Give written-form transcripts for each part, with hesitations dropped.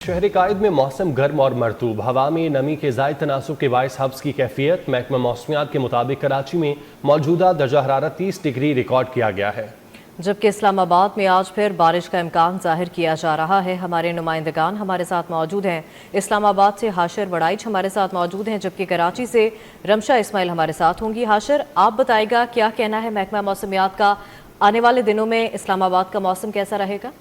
शहर कायद में मौसम गर्म और मरतूब, हवा में नमी के ज़ायद तनासुब के बायस हब्स की कैफियत। महकमा मौसमियात के मुताबिक कराची में मौजूदा दर्जा हरारत 30 डिग्री रिकॉर्ड किया गया है, जबकि इस्लामाबाद में आज फिर बारिश का इम्कान जाहिर किया जा रहा है। हमारे नुमाइंदगान हमारे साथ मौजूद हैं। इस्लामाबाद से हाशिर वड़ाइच हमारे साथ मौजूद हैं, जबकि कराची से रमशा इस्माइल हमारे साथ होंगी। हाशिर, आप बताइएगा क्या कहना है महकमा मौसमियात का, आने वाले दिनों में इस्लामाबाद का मौसम कैसा रहेगा?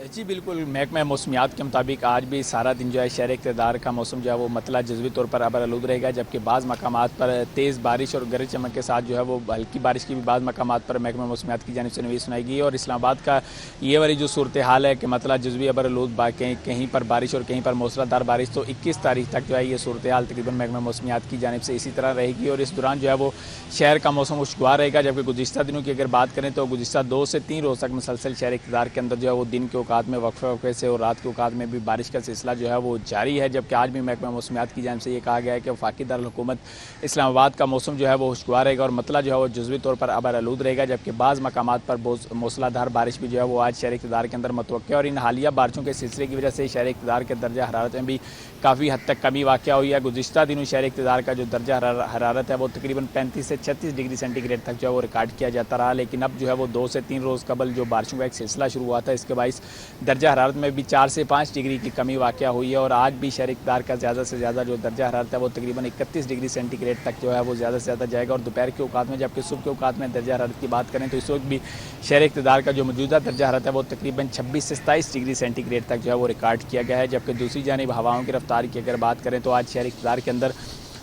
जी बिल्कुल, महकमा मौसमियात के मुताबिक आज भी सारा दिन जो है शहर इक़्तिदार का मौसम जो है वो मतला जज़वी तौर पर अबरआलूद रहेगा, जबकि बाज़ मकामात पर तेज़ बारिश और गरज चमक के साथ जो है वो हल्की बारिश की भी बाज़ मकामात पर महकमा मौसमियात की जानिब से नवीस सुनाई गई। और इस्लामाबाद का ये वाली जो सूरत हाल है कि मतला जज़वी अबरआलूद कहीं पर बारिश और कहीं पर मूसलाधार बारिश, तो 21 तारीख तक जो है ये सूरत हाल तकरीबन महकमा मौसमियात की जानिब से इसी तरह रहेगी। और इस दौरान जो है वो शहर का मौसम खुशगवार रहेगा, जबकि गुज़िश्ता दिनों की अगर बात करें तो गुज़िश्ता 2 से 3 रोज़ तक मुसलसल शहर इक़्तिदार के अंदर जो है वो दिन के औकात में वक्फे से और रात के औकात में भी बारिश का सिलसिला जो है वो जारी है। जबकि आज भी महकमा मौसमियात की जानिब से ये कहा गया है कि वफाकी दारुल-हुकूमत इस्लामाबाद का मौसम जो है वो खुशगवार रहेगा और मतला जो है वो जुज़वी तौर पर अबरआलूद रहेगा, जबकि बाज़ मकामात पर मूसलाधार बारिश भी जो है वो आज शहर इक़्तिदार के अंदर मतवक्किल है। और इन हालिया बारिशों के सिलसिले की वजह से शहर इक़्तिदार के दर्जा हरारत में भी काफ़ी हद तक कमी वाक़या हुई है। गुज़िश्ता दिनों शहर इक़्तिदार का जो दर्जा हरारत है वो तकरीबन 35 से 36 डिग्री सेंटीग्रेड तक जो है वो रिकॉर्ड किया जाता रहा, लेकिन अब जो है वो 2 से 3 रोज़ कबल जो बारिशों का एक सिलसिला शुरू हुआ था, इसके बाइस दर्जा हरारत में भी 4 से 5 डिग्री की कमी वाक़या हुई है। और आज भी शहर इक़्तिदार का ज़्यादा से ज़्यादा जो दर्जा हरारत है वो तकरीबन 31 डिग्री सेंटीग्रेड तक जो है वो ज़्यादा से ज़्यादा जाएगा। और दोपहर के औकात में, जबकि सुबह के औकात में दर्जा हरारत की बात करें तो इस वक्त भी शहर इक़्तिदार का जो मौजूदा दर्जा हरारत है वो तकरीबन 26 से 27 डिग्री सेंटीग्रेड तक जो है वो रिकॉर्ड किया गया है। जबकि दूसरी जानिब हवाओं की रफ्तार की अगर बात करें तो आज शहर इक़्तिदार के अंदर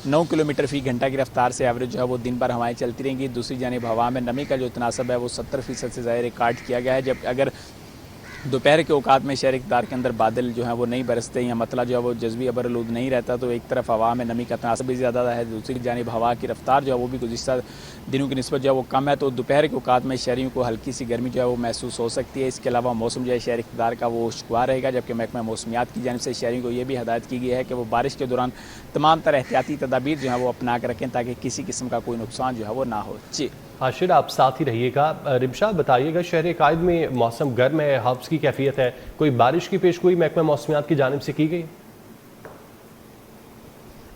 9 किलोमीटर फ़ी घंटा की रफ्तार से एवरेज जो है वो दिन भर हवाएं चलती रहेंगी। दूसरी जानिब हवा में नमी का जो तनासब है वो 70% से ज़्यादा रिकॉर्ड किया गया है। जब अगर दोपहर के औकात में शहर इक़्तिदार के अंदर बादल जो है वो नहीं बरसते या मतला जो है वो जज़वी अबरआलूद नहीं रहता, तो एक तरफ हवा में नमी का तनासब भी ज़्यादा है, दूसरी जानिब हवा की रफ्तार जो है वो भी गुज़िश्ता दिनों की निस्बत जो है वो कम है, तो दोपहर के औकात में शहरियों को हल्की सी गर्मी जो है वो महसूस हो सकती है। इसके अलावा मौसम जो है शहर इक़्तिदार का वो खुशगवार रहेगा, जबकि महकमा मौसमियात की जानिब से शहरियों को ये भी हदायत की गई है कि वो बारिश के दौरान तमाम तरह एहतियाती तदाबीर जो है वो अपना कर रखें ताकि किसी किस्म का कोई नुकसान जो है वो ना हो। जी हाशिर, आप साथ ही रहिएगा। रिमशा, बताइएगा शहर कायद में मौसम गर्म है, हब्स की कैफियत है, कोई बारिश की पेशगोई महकमा मौसमियात की जानिब से की गई?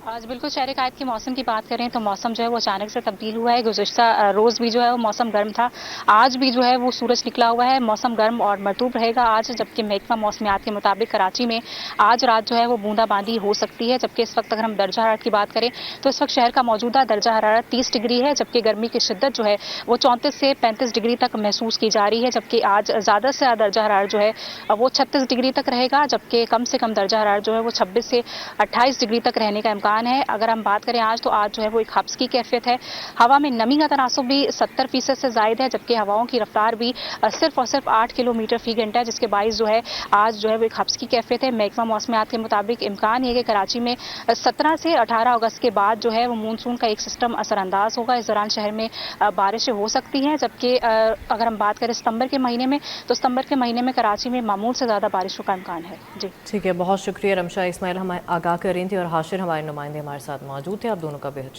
आज बिल्कुल शहर कायद के मौसम की बात करें तो मौसम जो है वो अचानक से तब्दील हुआ है। गुज़िश्ता रोज़ भी जो है वो मौसम गर्म था, आज भी जो है वो सूरज निकला हुआ है, मौसम गर्म और मरतूब रहेगा आज। जबकि महकमा मौसमियात के मुताबिक कराची में आज रात जो है वो बूंदाबांदी हो सकती है। जबकि इस वक्त अगर हम दर्जा हरारत की बात करें तो इस वक्त शहर का मौजूदा दर्जा हरारत 30 डिग्री है, जबकि गर्मी की शिद्दत जो है वो 34 से 35 डिग्री तक महसूस की जा रही है। जबकि आज ज़्यादा से ज़्यादा दर्जा हरारत जो है वो 36 डिग्री तक रहेगा, जबकि कम से कम दर्जा हरारत जो है वो 26 से 28 डिग्री तक रहने का इम्कान है। अगर हम बात करें आज, तो आज जो है वो एक हब्स की कैफियत है, हवा में नमी का तनासुब भी 70% से ज़ायद है, जबकि हवाओं की रफ्तार भी सिर्फ और सिर्फ 8 किलोमीटर फ़ी घंटा है, जिसके बाइस जो है आज जो है वो एक हब्स की कैफियत है। महकमा मौसमियात के मुताबिक इम्कान ये है कि कराची में 17 से 18 अगस्त के बाद जो है वो मानसून का एक सिस्टम असरअंदाज होगा। इस दौरान शहर में बारिशें हो सकती हैं। जबकि अगर हम बात करें सितंबर के महीने में, तो सितंबर के महीने में कराची में मामूल से ज़्यादा बारिशों का इम्कान है। जी ठीक है, बहुत शुक्रिया रमशा इस्माइल हमें आगाह कर रही थी, और हाशिर हमारे नुमाइंदे हमारे साथ मौजूद थे। आप दोनों का बेहद